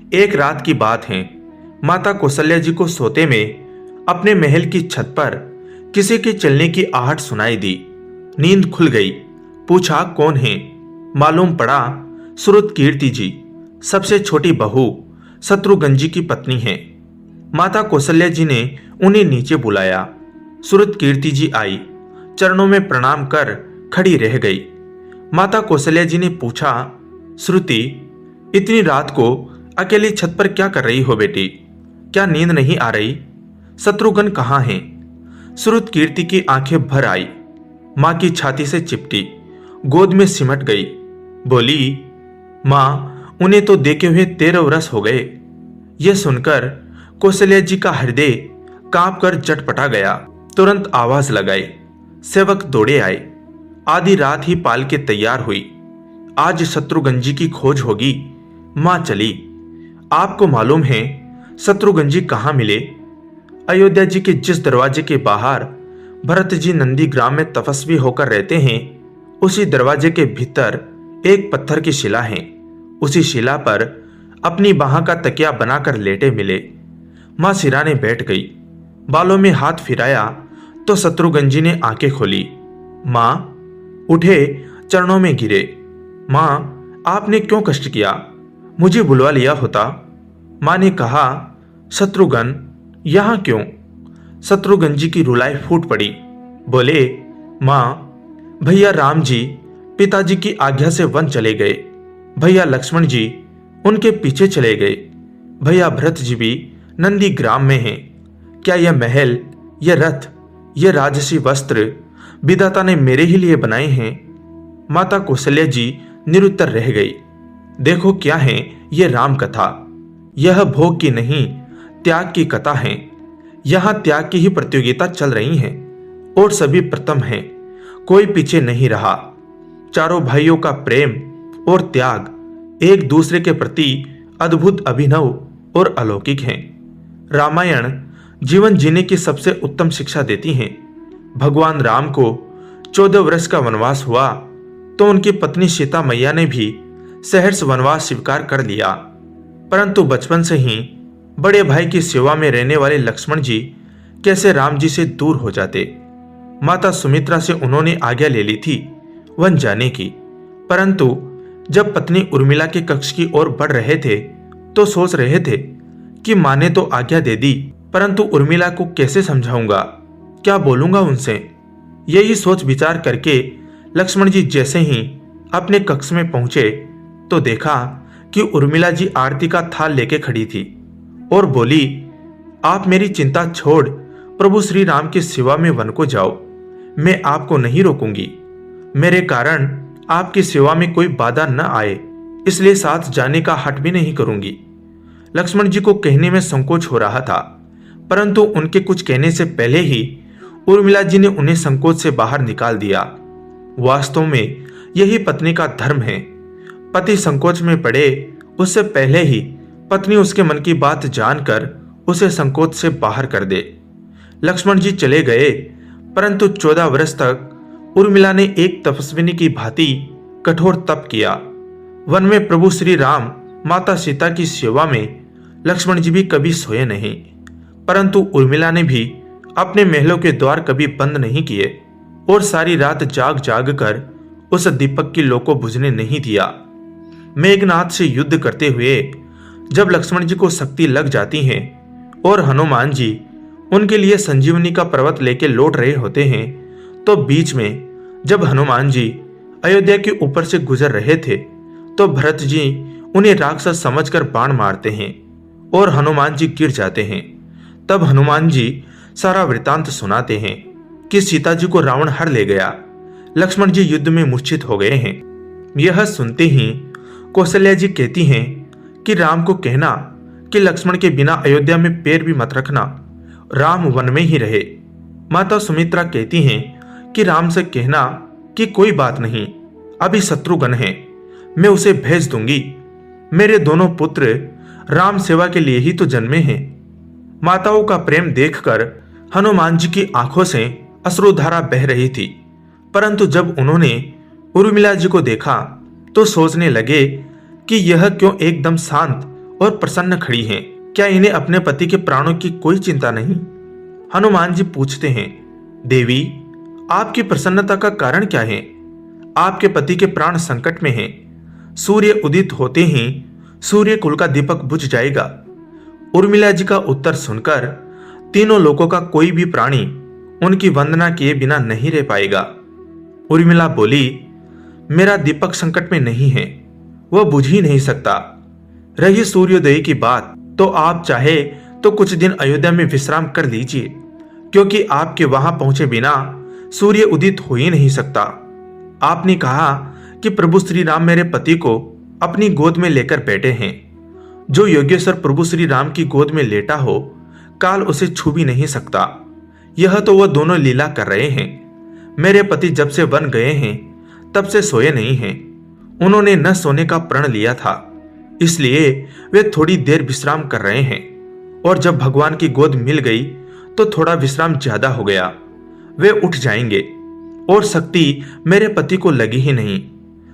एक रात की बात है। माता कौशल्या जी को सोते में अपने महल की छत पर किसी के चलने की आहट सुनाई दी। नींद खुल गई। पूछा, कौन है? मालूम पड़ा श्रुतकीर्ति जी, सबसे छोटी बहू शत्रुघ्न जी की पत्नी है। माता कौशल्या जी ने उन्हें नीचे बुलाया। श्रुतकीर्ति जी आई, चरणों में प्रणाम कर खड़ी रह गई। माता कौशल्या जी ने पूछा, श्रुति, इतनी रात को अकेली छत पर क्या कर रही हो बेटी? क्या नींद नहीं आ रही? शत्रुघ्न कहाँ हैं? श्रुतकीर्ति की आंखें भर आई, मां की छाती से चिपटी, गोद में सिमट गई। बोली, मां, उन्हें तो देखे हुए 13 वर्ष हो गए। यह सुनकर कौशल्या जी का हृदय कांप कर झटपटा गया। तुरंत आवाज लगाई। सेवक दौड़े आए। आधी रात ही पाल के तैयार हुई। आज शत्रुघ्न जी की खोज होगी। मां चली। आपको मालूम है शत्रुघ्न जी कहाँ मिले? अयोध्या जी के जिस दरवाजे के बाहर भरत जी नंदी ग्राम में तपस्वी होकर रहते हैं, उसी दरवाजे के भीतर एक पत्थर की शिला है। उसी शिला पर अपनी बाह का तकिया बनाकर लेटे मिले। मां सिराने बैठ गई। बालों में हाथ फिराया तो शत्रुघ्न जी ने आंखें खोली। मां उठे, चरणों में गिरे। मां, आपने क्यों कष्ट किया? मुझे बुलवा लिया होता। मां ने कहा, शत्रुघ्न यहां क्यों? शत्रुघ्न जी की रुलाई फूट पड़ी। बोले, मां, भैया राम जी पिताजी की आज्ञा से वन चले गए। भैया लक्ष्मण जी उनके पीछे चले गए। भैया भरत जी भी नंदी ग्राम में हैं। क्या यह महल, यह रथ, यह राजसी वस्त्र विधाता ने मेरे ही लिए बनाए हैं? माता कौशल्या जी निरुत्तर रह गई। देखो क्या है यह राम कथा। यह भोग की नहीं, त्याग की कथा है। यहां त्याग की ही प्रतियोगिता चल रही है और सभी प्रथम हैं। कोई पीछे नहीं रहा। चारों भाइयों का प्रेम और त्याग एक दूसरे के प्रति अद्भुत, अभिनव और अलौकिक है। रामायण जीवन जीने की सबसे उत्तम शिक्षा देती है। भगवान राम को 14 वर्ष का वनवास हुआ तो उनकी पत्नी सीता मैया ने भी सहर्ष वनवास स्वीकार कर लिया, परंतु बचपन से ही बड़े भाई की सेवा में रहने वाले लक्ष्मण जी कैसे राम जी से दूर हो जाते। माता सुमित्रा से उन्होंने आज्ञा ले ली थी वन जाने की, परंतु जब पत्नी उर्मिला के कक्ष की ओर बढ़ रहे थे तो सोच रहे थे कि मां ने तो आज्ञा दे दी, परंतु उर्मिला को कैसे समझाऊंगा, क्या बोलूंगा उनसे। यही सोच विचार करके लक्ष्मण जी जैसे ही अपने कक्ष में पहुंचे तो देखा कि उर्मिला जी आरती का थाल लेके खड़ी थी और बोली, आप मेरी चिंता छोड़ प्रभु श्री राम की सेवा में वन को जाओ। मैं आपको नहीं रोकूंगी। मेरे कारण आपकी सेवा में कोई बाधा न आए, इसलिए साथ जाने का हट भी नहीं करूंगी। लक्ष्मण जी को कहने में संकोच हो रहा था, परंतु उनके कुछ कहने से पहले ही उर्मिला जी ने उन्हें संकोच से बाहर निकाल दिया। वास्तव में यही पत्नी का धर्म है। पति संकोच में पड़े उससे पहले ही पत्नी उसके मन की बात जानकर उसे संकोच से बाहर कर दे। लक्ष्मण जी चले गए, परंतु 14 वर्ष तक उर्मिला ने एक तपस्विनी की भांति कठोर तप किया। वन में प्रभु श्री राम माता सीता की सेवा में लक्ष्मण जी भी कभी सोए नहीं, परंतु उर्मिला ने भी अपने महलों के द्वार कभी बंद नहीं किए और सारी रात जाग जाग कर उस दीपक की लौ को बुझने नहीं दिया। मेघनाथ से युद्ध करते हुए जब लक्ष्मण जी को शक्ति लग जाती है और हनुमान जी उनके लिए संजीवनी का पर्वत लेके लौट रहे होते हैं, तो बीच में जब हनुमान जी अयोध्या के ऊपर से गुजर रहे थे तो भरत जी उन्हें राक्षस समझकर बाण मारते हैं और हनुमान जी गिर जाते हैं। तब हनुमान जी सारा वृतांत सुनाते हैं कि सीता जी को रावण हर ले गया। लक्ष्मण जी युद्ध में मूर्छित हो गए हैं। यह सुनते ही कौशल्या जी कहती हैं कि राम को कहना कि लक्ष्मण के बिना अयोध्या में पैर भी मत रखना, राम वन में ही रहे। माता सुमित्रा कहती हैं कि राम से कहना कि कोई बात नहीं, अभी शत्रुघ्न है, मैं उसे भेज दूंगी। मेरे दोनों पुत्र राम सेवा के लिए ही तो जन्मे हैं। माताओं का प्रेम देखकर हनुमान जी की आंखों से अश्रुधारा बह रही थी, परंतु जब उन्होंने उर्मिला जी को देखा तो सोचने लगे कि यह क्यों एकदम शांत और प्रसन्न खड़ी हैं। क्या इन्हें अपने पति के प्राणों की कोई चिंता नहीं? हनुमान जी पूछते हैं, देवी, आपकी प्रसन्नता का कारण क्या है? आपके पति के प्राण संकट में हैं। सूर्य उदित होते ही सूर्य कुल का दीपक बुझ जाएगा। उर्मिला जी का उत्तर सुनकर तीनों लोगों का कोई भी प्राणी उनकी वंदना किए बिना नहीं रह पाएगा। उर्मिला बोली, मेरा दीपक संकट में नहीं है, वह बुझ ही नहीं सकता। रही सूर्योदय की बात, तो आप चाहे तो कुछ दिन अयोध्या में विश्राम कर लीजिए, क्योंकि आपके वहां पहुंचे बिना सूर्य उदित हो ही नहीं सकता। आपने कहा कि प्रभु श्री राम मेरे पति को अपनी गोद में लेकर बैठे हैं। जो योगेश्वर प्रभु श्री राम की गोद में लेटा हो, काल उसे छू भी नहीं सकता। यह तो वह दोनों लीला कर रहे हैं। मेरे पति जब से वन गए हैं तब से सोए नहीं हैं। उन्होंने न सोने का प्रण लिया था, इसलिए वे थोड़ी देर विश्राम कर रहे हैं। और जब भगवान की गोद मिल गई तो थोड़ा विश्राम ज्यादा हो गया। वे उठ जाएंगे। और शक्ति मेरे पति को लगी ही नहीं,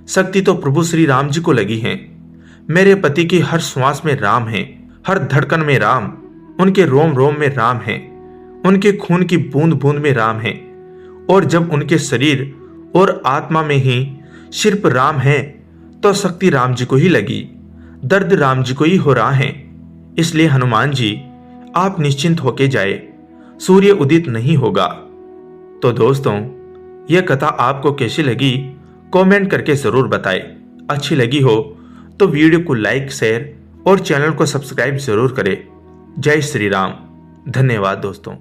शक्ति तो प्रभु श्री राम जी को लगी है। मेरे पति की हर श्वास में राम है, हर धड़कन में राम, उनके रोम रोम में राम है, उनके खून की बूंद बूंद में राम है। और जब उनके शरीर और आत्मा में ही सिर्फ राम है, तो शक्ति राम जी को ही लगी, दर्द राम जी को ही हो रहा है। इसलिए हनुमान जी, आप निश्चिंत होके जाए, सूर्य उदित नहीं होगा। तो दोस्तों, यह कथा आपको कैसी लगी कमेंट करके जरूर बताएं। अच्छी लगी हो तो वीडियो को लाइक, शेयर और चैनल को सब्सक्राइब जरूर करें। जय श्री राम। धन्यवाद दोस्तों।